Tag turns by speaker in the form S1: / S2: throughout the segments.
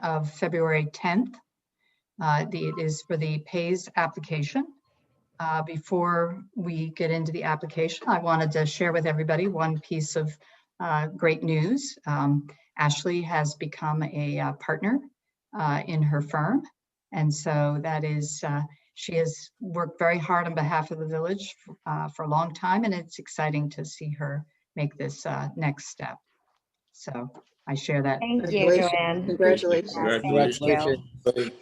S1: of February 10th. It is for the PAYS application. Before we get into the application, I wanted to share with everybody one piece of great news. Ashley has become a partner in her firm. And so that is, she has worked very hard on behalf of the village for a long time, and it's exciting to see her make this next step. So I share that.
S2: Thank you, Joanne.
S3: Congratulations.
S2: Congratulations.
S3: Thank you.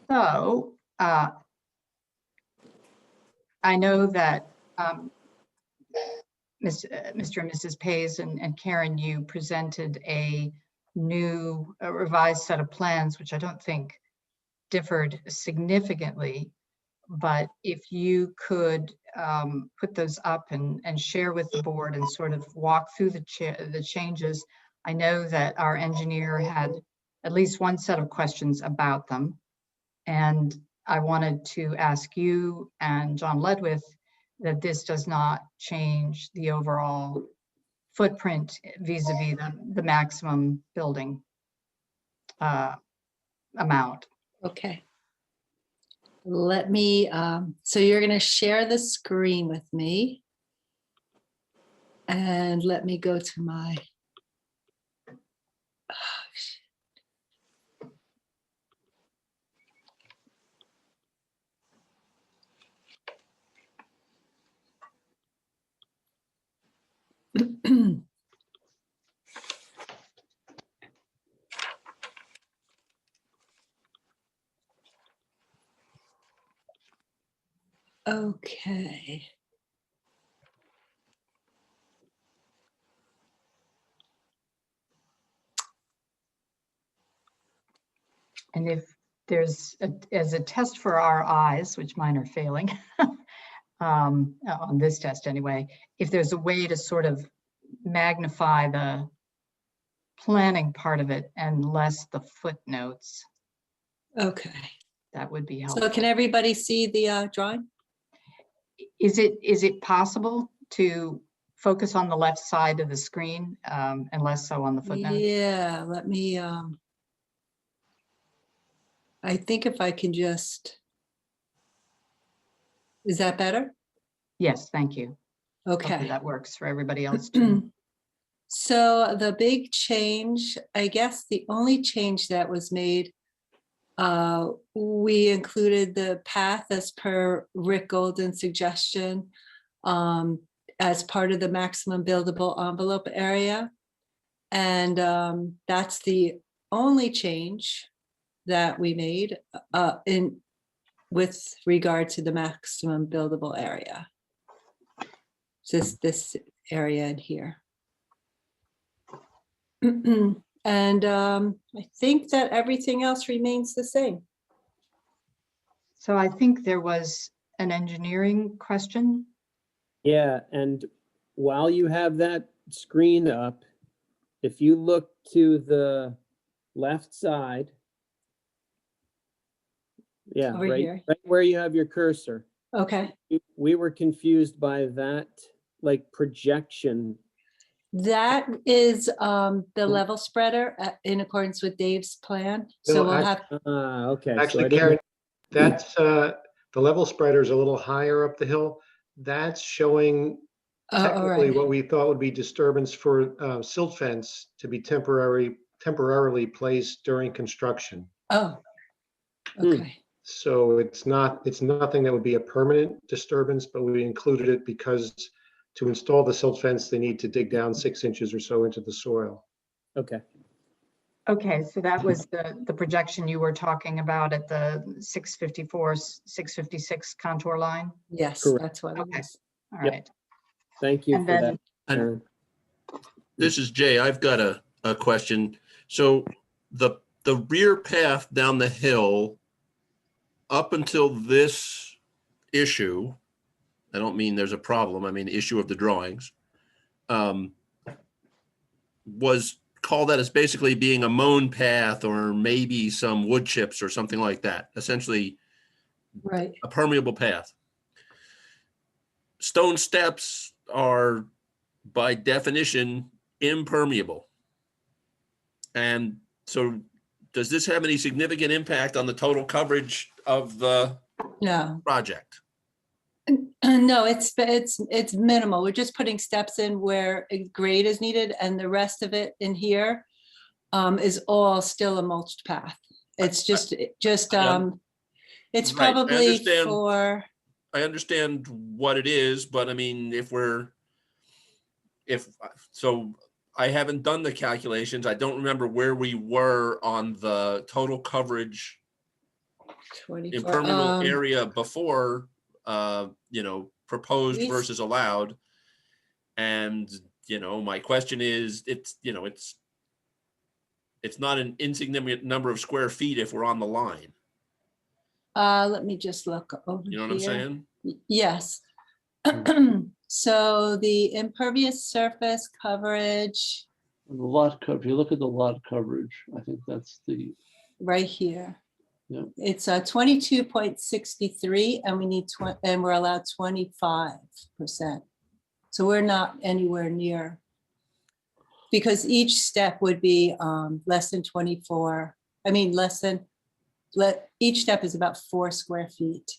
S1: So I know that Mr. and Mrs. PAYS and Karen, you presented a revised set of plans, which I don't think differed significantly, but if you could put those up and share with the board and sort of walk through the changes. I know that our engineer had at least one set of questions about them, and I wanted to ask you and John Ledwith that this does not change the overall footprint vis-a-vis the maximum building amount.
S4: Okay. Let me, so you're going to share the screen with me. And let me go to my, okay.
S1: And if there's, as a test for our eyes, which mine are failing, on this test anyway, if there's a way to sort of magnify the planning part of it and less the footnotes,
S4: Okay.
S1: that would be helpful.
S4: So can everybody see the drawing?
S1: Is it possible to focus on the left side of the screen and less so on the footnotes?
S4: Yeah, let me, I think if I can just, is that better?
S1: Yes, thank you. Hopefully
S4: Okay.
S1: that works for everybody else too.
S4: So the big change, I guess the only change that was made, we included the path as per Rick Golden's suggestion as part of the maximum buildable envelope area. And that's the only change that we made with regard to the maximum buildable area. Just this area in here. And I think that everything else remains the same.
S1: So I think there was an engineering question.
S3: Yeah, and while you have that screen up, if you look to the left side, yeah,
S4: Over
S3: right,
S4: here.
S3: right where you have your cursor,
S4: Okay.
S3: we were confused by that, like, projection.
S4: That is the level spreader in accordance with Dave's plan. So
S5: No,
S4: we'll have,
S3: Okay. so I
S5: Actually,
S3: didn't-
S5: Karen, that's the level spreader is a little higher up the hill. That's showing
S4: all
S5: technically
S4: right.
S5: what we thought would be disturbance for silt fence to be temporarily placed during construction.
S4: Oh, okay.
S5: So it's nothing that would be a permanent disturbance, but we included it because to install the silt fence, they need to dig down 6 inches or so into the soil.
S3: Okay.
S1: Okay, so that was the projection you were talking about at the 654, 656 contour line?
S4: Yes,
S3: Correct.
S4: that's what it
S1: Okay.
S4: was.
S1: All
S3: Yep.
S1: right.
S3: Thank you
S1: And
S3: for
S1: then-
S3: that, Karen.
S6: This is Jay. I've got a question. So the rear path down the hill up until this issue, I don't mean there's a problem, I mean issue of the drawings, was called that as basically being a mown path or maybe some wood chips or something like that, essentially
S4: Right.
S6: a permeable path. Stone steps are by definition impermeable. And so does this have any significant impact on the total coverage of the
S4: No,
S6: project?
S4: no, it's minimal. We're just putting steps in where a grade is needed, and the rest of it in here is all still a mulched path. It's just it's
S6: Right, I
S4: probably
S6: understand.
S4: for,
S6: I understand what it is, but I mean, so I haven't done the calculations. I don't remember where we were on the total coverage
S4: 24.
S6: impermeable area before, proposed
S4: We-
S6: versus allowed. And, my question is, it's not an insignificant number of square feet if we're on the line.
S4: Let me just look over
S6: You know what I'm
S4: here.
S6: saying?
S4: Yes. So the impervious surface coverage
S7: The lot cover, if you look at the lot coverage, I think that's the,
S4: right here.
S7: Yeah.
S4: It's 22.63 and we need and we're allowed 25%. So we're not anywhere near. Because each step would be less than 24, I mean, each step is about 4 square feet.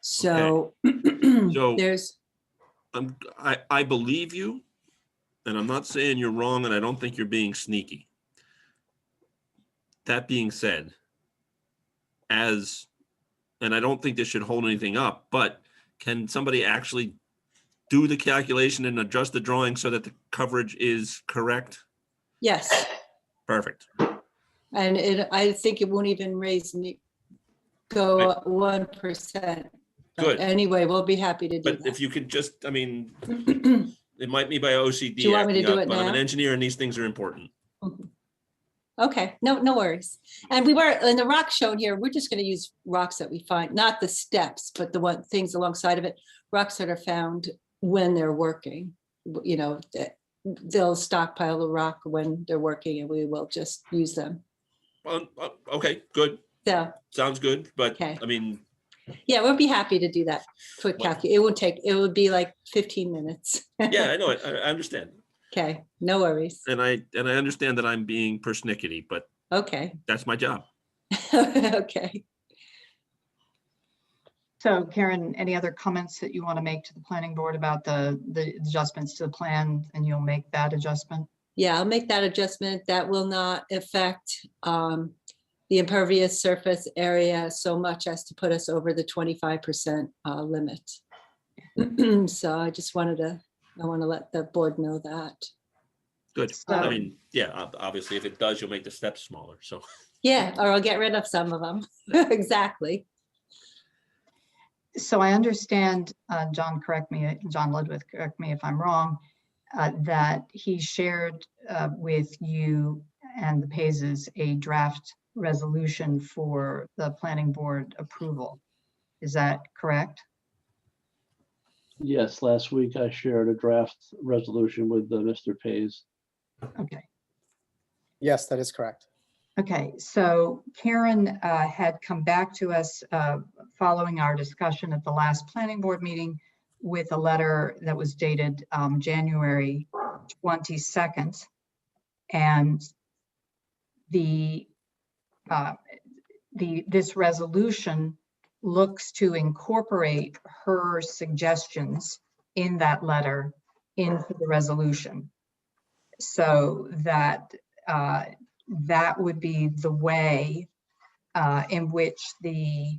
S4: So
S6: So-
S4: there's,
S6: I believe you, and I'm not saying you're wrong, and I don't think you're being sneaky. That being said, and I don't think this should hold anything up, but can somebody actually do the calculation and adjust the drawing so that the coverage is correct?
S4: yes,
S6: Perfect.
S4: and I think it won't even go
S6: Right.
S4: up 1%. But
S6: Good.
S4: anyway, we'll be happy to do
S6: But if you could just, it might be by OCD.
S4: Do you want me to
S6: acting
S4: do
S6: up,
S4: it
S6: but I'm an
S4: now?
S6: engineer and these things are important.
S4: Okay, no worries. And we were, in the rock shown here, we're just gonna use rocks that we find, not the steps, but the things alongside of it, rocks that are found when they're working. They'll stockpile the rock when they're working and we will just use them.
S6: Well, okay, good.
S4: So,
S6: Sounds good. But
S4: Okay.
S6: I mean,
S4: yeah, we'll be happy to do that quick
S6: Well-
S4: calc. It would be like 15 minutes.
S6: yeah, I know it. I understand.
S4: Okay, no worries.
S6: And I understand that I'm being persnickety, but
S4: Okay,
S6: that's my job.
S4: okay.
S1: So Karen, any other comments that you want to make to the planning board about the adjustments to the plan, and you'll make that adjustment?
S4: Yeah, I'll make that adjustment. That will not affect the impervious surface area so much as to put us over the 25% limit. So I want to let the board know that.
S6: Good.
S1: So-
S6: I mean, yeah, obviously, if it does, you'll make the steps smaller. So
S4: Yeah, or I'll get rid of some of them. Exactly.
S1: So I understand, John Ludwig, correct me if I'm wrong, that he shared with you and the Paises a draft resolution for the planning board approval. Is that correct?
S7: yes, last week I shared a draft resolution with Mr. Pays.
S1: Okay.
S8: Yes, that is correct.
S1: Okay, so Karen had come back to us following our discussion at the last planning board meeting with a letter that was dated January 22nd. And this resolution looks to incorporate her suggestions in that letter into the resolution. So that that would be the way in which the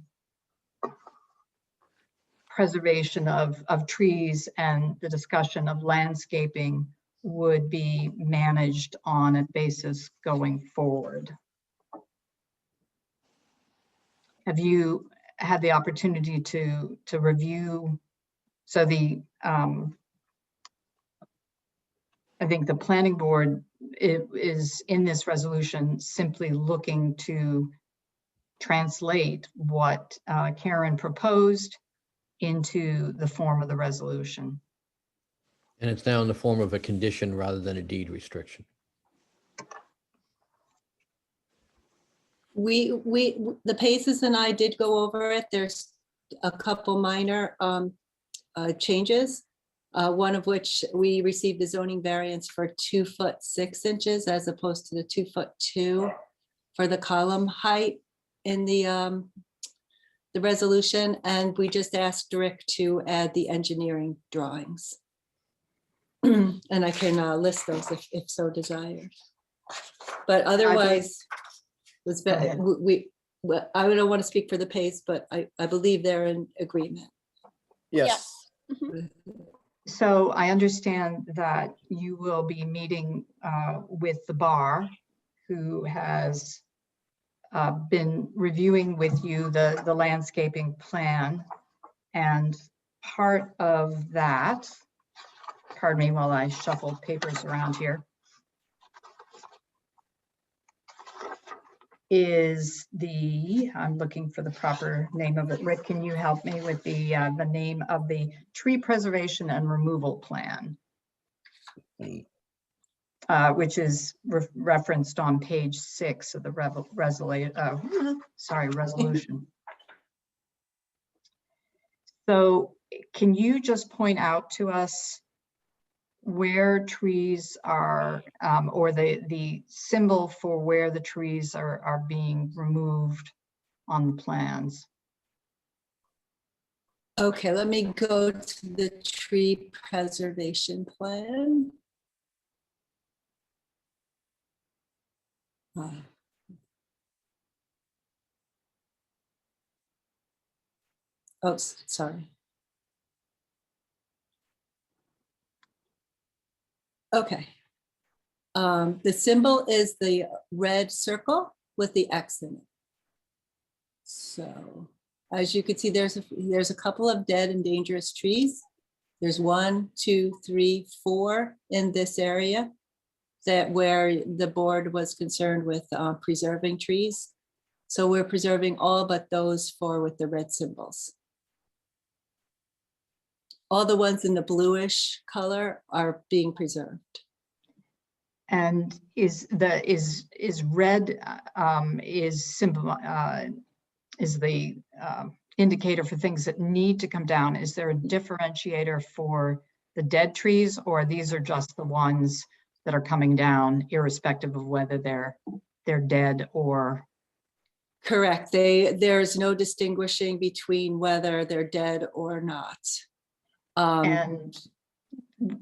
S1: preservation of trees and the discussion of landscaping would be managed on a basis going forward. Have you had the opportunity to review? So I think the planning board is in this resolution simply looking to translate what Karen proposed into the form of the resolution.
S9: And it's now in the form of a condition rather than a deed restriction.
S4: The Paces and I did go over it. There's a couple minor changes. One of which we received the zoning variance for 2 foot 6 inches as opposed to the 2 foot 2 for the column height in the resolution, and we just asked Rick to add the engineering drawings. And I can list those if so desired. But otherwise, was
S1: Go ahead.
S4: I don't want to speak for the pace, but I believe they're in agreement.
S8: Yes.
S1: So I understand that you will be meeting with the bar, who has been reviewing with you the landscaping plan. And part of that, pardon me while I shuffle papers around here, is I'm looking for the proper name of it. Rick, can you help me with the name of the tree preservation and removal plan? Which is referenced on page 6 of the resolution. So can you just point out to us where trees are, or the symbol for where the trees are being removed on the plans?
S4: Okay, let me go to the tree preservation plan. Oh, sorry. Okay. The symbol is the red circle with the X in it. So as you can see, there's a couple of dead and dangerous trees. There's 1, 2, 3, 4 in this area that where the board was concerned with preserving trees. So we're preserving all but those 4 with the red symbols. All the ones in the bluish color are being preserved.
S1: And is red is the indicator for things that need to come down? Is there a differentiator for the dead trees, or these are just the ones that are coming down irrespective of whether they're dead or?
S4: Correct. There's no distinguishing between whether they're dead or not.
S1: And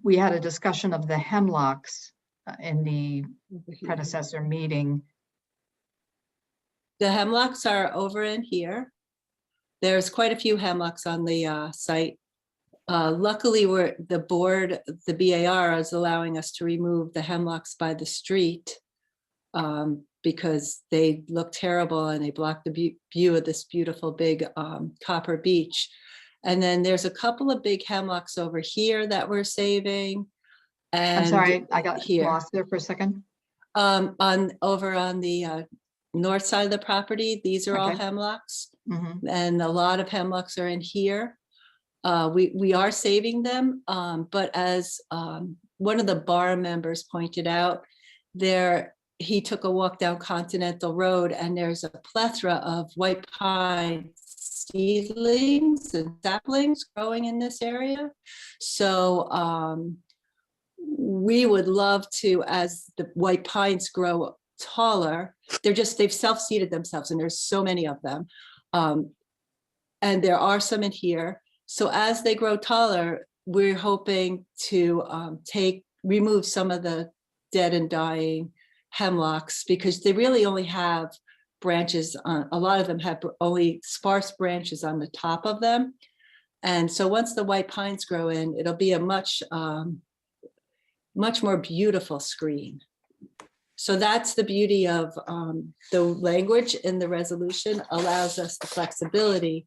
S1: we had a discussion of the hemlocks in the predecessor meeting.
S4: The hemlocks are over in here. There's quite a few hemlocks on the site. Luckily, the board, the BAR, is allowing us to remove the hemlocks by the street because they look terrible and they block the view of this beautiful big copper beach. And then there's a couple of big hemlocks over here that we're saving. And
S1: I'm sorry, I got
S4: here.
S1: lost there for a second.
S4: Over on the north side of the property, these are all
S1: Okay.
S4: hemlocks.
S1: Mhm.
S4: And a lot of hemlocks are in here. We are saving them, but as one of the bar members pointed out, he took a walk down Continental Road and there's a plethora of white pine seedlings and saplings growing in this area. So we would love to, as the white pines grow taller, they've self-seeded themselves and there's so many of them. And there are some in here. So as they grow taller, we're hoping to remove some of the dead and dying hemlocks because they really only have branches on, a lot of them have only sparse branches on the top of them. And so once the white pines grow in, it'll be a much more beautiful screen. So that's the beauty of the language in the resolution allows us the flexibility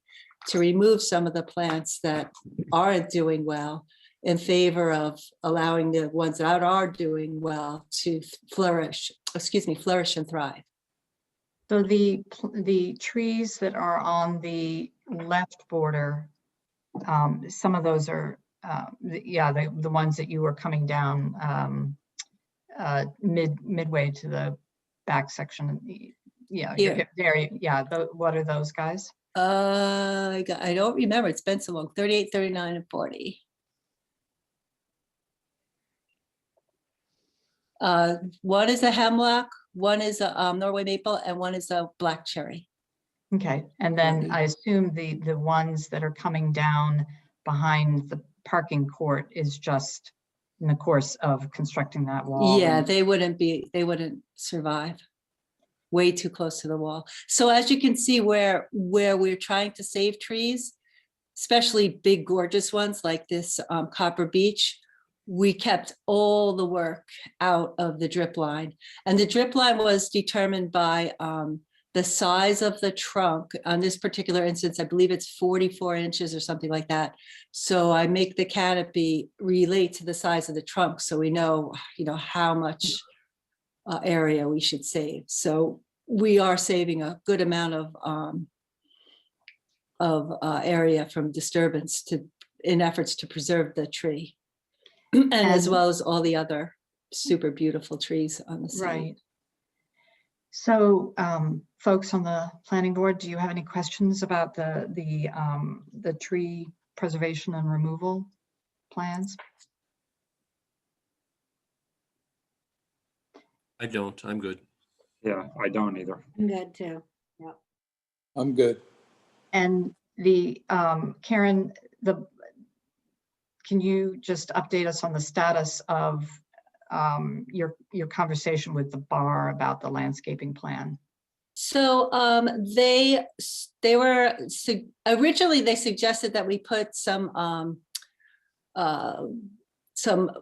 S4: to remove some of the plants that aren't doing well in favor of allowing the ones that are doing well to flourish and thrive.
S1: So the trees that are on the left border, some of those are, the ones that you were coming down midway to the back section. Yeah,
S4: Here.
S1: there. Yeah, what are those guys?
S4: I don't remember. It's been so long. 38, 39, and 40. One is a hemlock, One is a Norway maple and one is a black cherry.
S1: Okay, and then
S4: Ready.
S1: I assume the ones that are coming down behind the parking court is just in the course of constructing that wall.
S4: Yeah,
S1: and-
S4: they wouldn't survive. Way too close to the wall. So as you can see where we're trying to save trees, especially big gorgeous ones like this Copper Beech, we kept all the work out of the drip line. And the drip line was determined by the size of the trunk. On this particular instance, I believe it's 44 inches or something like that. So I make the canopy relate to the size of the trunk, so we know, how much area we should save. So we are saving a good amount of area from disturbance in efforts to preserve the tree. And as
S1: And-
S4: well as all the other super beautiful trees on the site.
S1: Right. So, folks on the planning board, do you have any questions about the tree preservation and removal plans?
S6: I don't, I'm good.
S10: Yeah, I don't either.
S2: I'm good too.
S10: I'm good.
S1: And Karen, can you just update us on the status of your conversation with the bar about the landscaping plan?
S4: So originally they suggested that we put some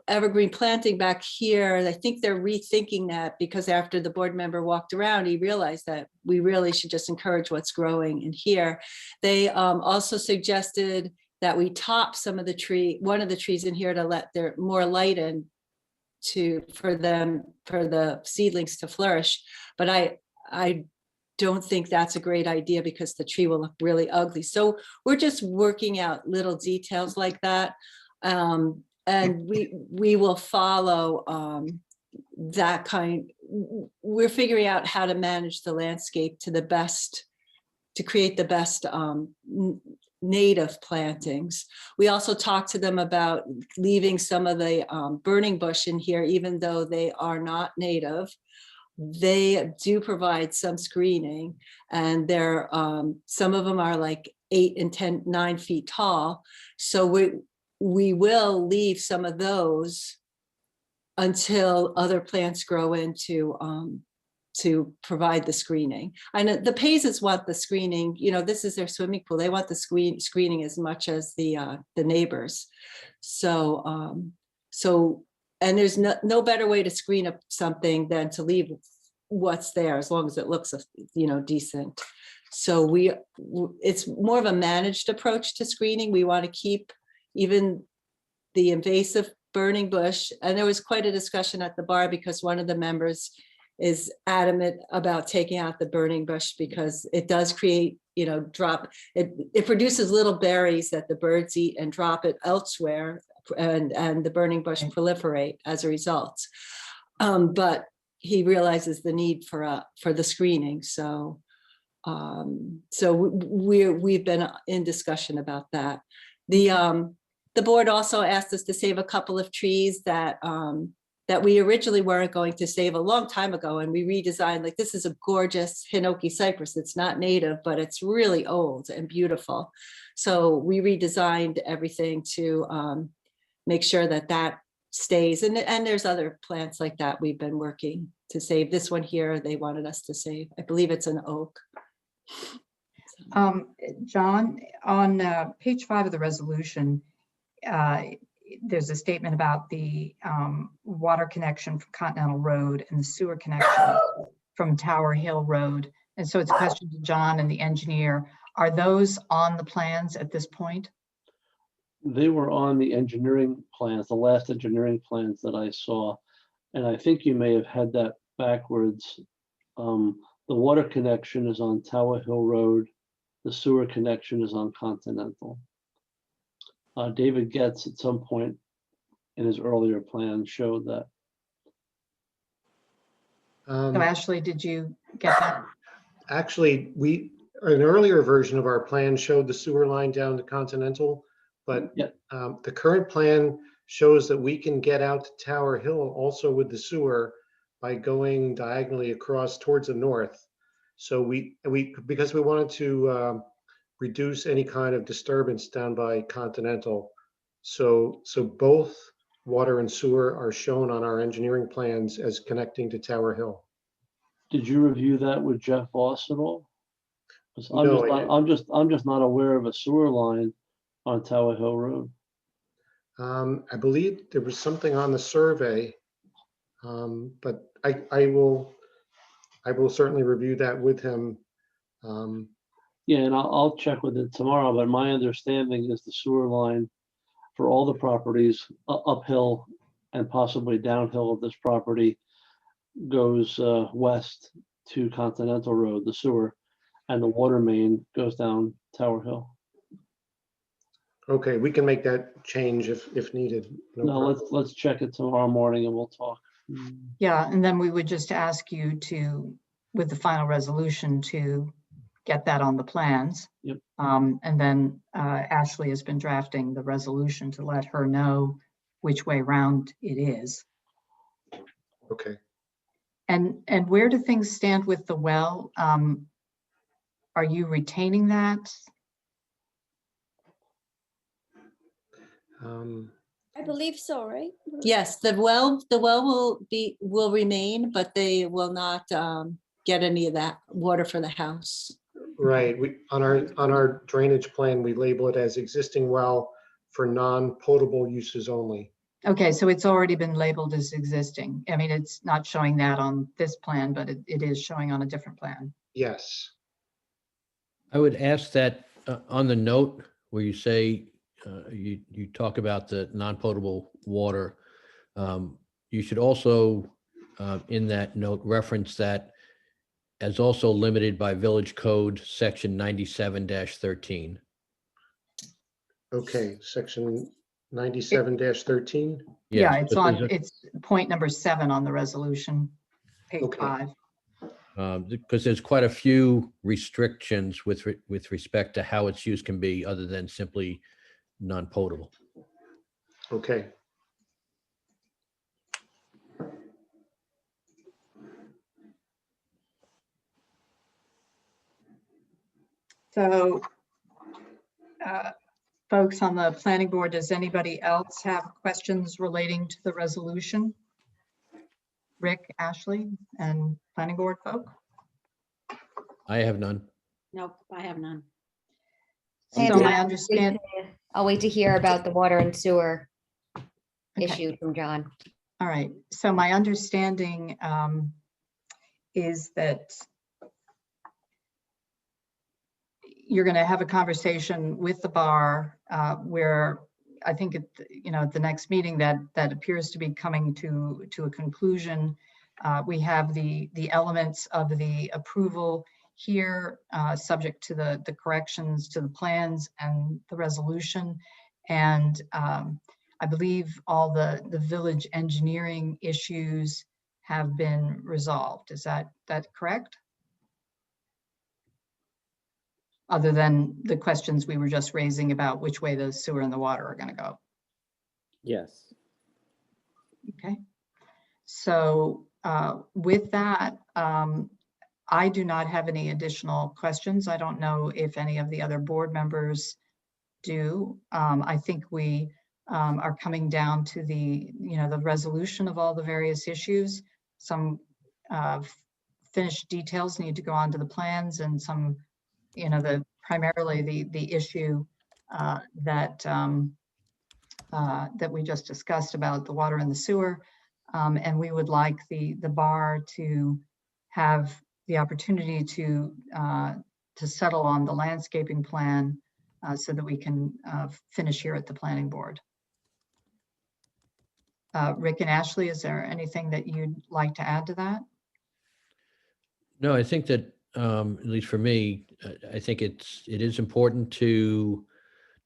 S4: evergreen planting back here. I think they're rethinking that because after the board member walked around, he realized that we really should just encourage what's growing in here. They also suggested that we top one of the trees in here to let there more light in for the seedlings to flourish. But I don't think that's a great idea because the tree will look really ugly. So we're just working out little details like that. And we will follow that kind. We're figuring out how to manage the landscape to create the best native plantings. We also talked to them about leaving some of the burning bush in here, even though they are not native. They do provide some screening, and they're some of them are like 8 and 9 feet tall. So we will leave some of those until other plants grow in to provide the screening. I know the Paises want the screening, this is their swimming pool. They want the screening as much as the neighbors. So, and there's no better way to screen up something than to leave what's there, as long as it looks, decent. So it's more of a managed approach to screening. We want to keep even the invasive burning bush. And there was quite a discussion at the bar because one of the members is adamant about taking out the burning bush because it does create, it produces little berries that the birds eat and drop it elsewhere, and the burning bush proliferate as a result. But he realizes the need for the screening. So we've been in discussion about that. The board also asked us to save a couple of trees that we originally weren't going to save a long time ago, and we redesigned. Like, this is a gorgeous Hinoki cypress. It's not native, but it's really old and beautiful. So we redesigned everything to make sure that stays. And there's other plants like that we've been working to save. This one here, they wanted us to save. I believe it's an oak.
S1: John, on page 5 of the resolution, there's a statement about the water connection from Continental Road and the sewer connection from Tower Hill Road. And so it's a question to John and the engineer. Are those on the plans at this point?
S7: They were on the engineering plans, the last engineering plans that I saw. And I think you may have had that backwards. The water connection is on Tower Hill Road. The sewer connection is on Continental. David Getz at some point in his earlier plan showed that.
S1: So Ashley, did you get that?
S5: Actually, an earlier version of our plan showed the sewer line down to Continental, but
S7: Yep.
S5: The current plan shows that we can get out to Tower Hill also with the sewer by going diagonally across towards the north. So because we wanted to reduce any kind of disturbance down by Continental. So both water and sewer are shown on our engineering plans as connecting to Tower Hill.
S7: Did you review that with Jeff Voss at all? 'Cause
S5: No, I
S7: I'm just not aware of a sewer line on Tower Hill Road.
S5: I believe there was something on the survey, but I will certainly review that with him.
S7: Yeah, and I'll check with it tomorrow, but my understanding is the sewer line for all the properties uphill and possibly downhill of this property goes west to Continental Road, the sewer, and the water main goes down Tower Hill.
S5: Okay, we can make that change if needed. No
S7: No,
S5: problem.
S7: let's check it tomorrow morning and we'll talk.
S1: Yeah, and then we would just ask you to, with the final resolution, to get that on the plans.
S7: Yep.
S1: And then Ashley has been drafting the resolution to let her know which way round it is.
S5: Okay.
S1: And where do things stand with the well? Are you retaining that?
S11: I believe so, right?
S4: Yes, the well will remain, but they will not get any of that water for the house.
S5: Right, on our drainage plan, we label it as existing well for non-potable uses only.
S1: Okay, so it's already been labeled as existing. I mean, it's not showing that on this plan, but it is showing on a different plan.
S5: Yes.
S9: I would ask that on the note where you say, you talk about the non-potable water, you should also, in that note, reference that as also limited by Village Code, Section 97-13.
S5: Okay, section 97-13.
S1: Yeah,
S9: Yes,
S1: it's it's point number 7 on the resolution, page
S5: Okay.
S1: 5.
S9: because there's quite a few restrictions with respect to how its use can be other than simply non-potable.
S5: Okay.
S1: So, folks on the planning board, does anybody else have questions relating to the resolution? Rick, Ashley, and planning board folk?
S9: I have none.
S11: Nope, I have none.
S2: And
S1: So my
S2: I'll
S1: understand,
S2: I'll wait to hear about the water and sewer
S1: okay.
S2: issue from John.
S1: All right, so my understanding is that you're going to have a conversation with the bar where I think at the next meeting that appears to be coming to a conclusion. We have the elements of the approval here, subject to the corrections to the plans and the resolution. And I believe all the village engineering issues have been resolved. Is that correct? Other than the questions we were just raising about which way the sewer and the water are going to go.
S3: Yes.
S1: Okay. So with that, I do not have any additional questions. I don't know if any of the other board members do. I think we are coming down to the resolution of all the various issues. Some finished details need to go onto the plans, and some, primarily the issue that we just discussed about the water and the sewer. And we would like the bar to have the opportunity to settle on the landscaping plan so that we can finish here at the planning board. Rick and Ashley, is there anything that you'd like to add to that?
S9: No, I think that, at least for me, I think it is important to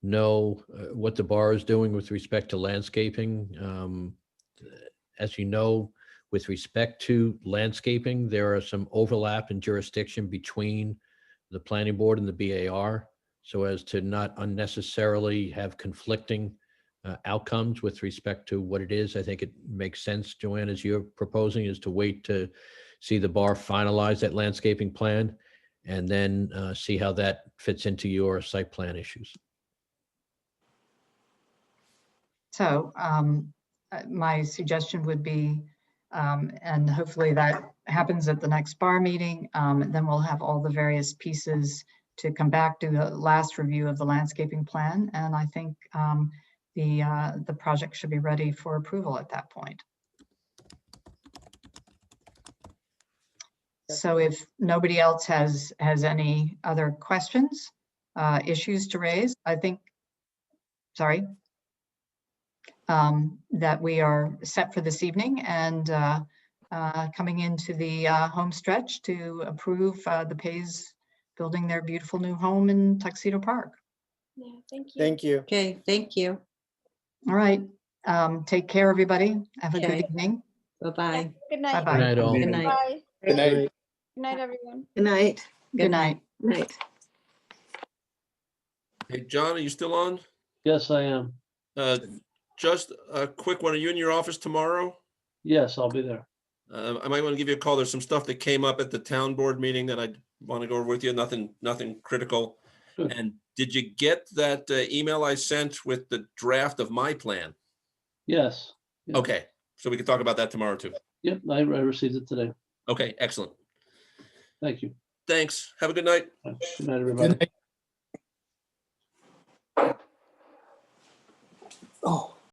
S9: know what the bar is doing with respect to landscaping. As you know, with respect to landscaping, there are some overlap in jurisdiction between the planning board and the BAR, so as to not unnecessarily have conflicting outcomes with respect to what it is. I think it makes sense, Joanne, as you're proposing, is to wait to see the bar finalize that landscaping plan and then see how that fits into your site plan issues.
S1: So my suggestion would be, and hopefully that happens at the next bar meeting, then we'll have all the various pieces to come back to the last review of the landscaping plan. And I think the project should be ready for approval at that point. So if nobody else has any other questions, issues to raise, I think, sorry, that we are set for this evening and coming into the home stretch to approve the Pays building their beautiful new home in Tuxedo Park.
S11: Yeah, thank you.
S8: Thank you.
S4: Okay, thank you.
S1: All right. Take care, everybody. Have a good
S4: Okay.
S1: evening.
S4: Bye-bye.
S11: Good night.
S1: Bye-bye.
S9: Good night, all.
S4: Good night.
S11: Bye.
S8: Good night.
S11: Good night, everyone.
S12: Good night.
S1: Good night.
S12: Night.
S6: Hey, John, are you still on?
S7: Yes, I am.
S6: Just a quick one. Are you in your office tomorrow?
S7: Yes, I'll be there.
S6: I might want to give you a call. There's some stuff that came up at the town board meeting that I want to go over with you. Nothing critical.
S7: Good.
S6: And did you get that email I sent with the draft of my plan?
S7: Yes. Yeah.
S6: Okay, so we can talk about that tomorrow too.
S7: Yep, I received it today.
S6: Okay, excellent.
S7: Thank you.
S6: Thanks. Have a good night.
S7: Good night, everybody.
S10: Oh.